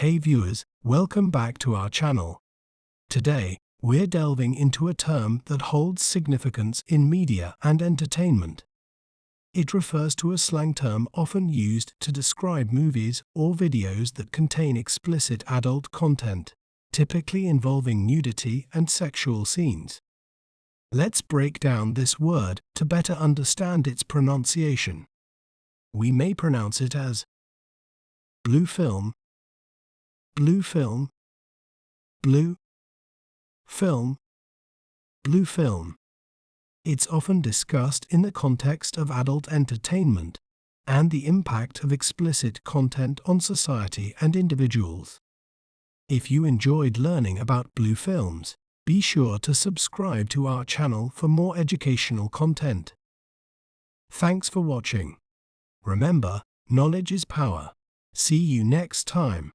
Hey viewers, welcome back to our channel. Today, we're delving into a term that holds significance in media and entertainment. It refers to a slang term often used to describe movies or videos that contain explicit adult content, typically involving nudity and sexual scenes. Let's break down this word to better understand its pronunciation. We may pronounce it as blue film, blue film, blue film, blue film. It's often discussed in the context of adult entertainment and the impact of explicit content on society and individuals. If you enjoyed learning about blue films, be sure to subscribe to our channel for more educational content. Thanks for watching. Remember, knowledge is power. See you next time.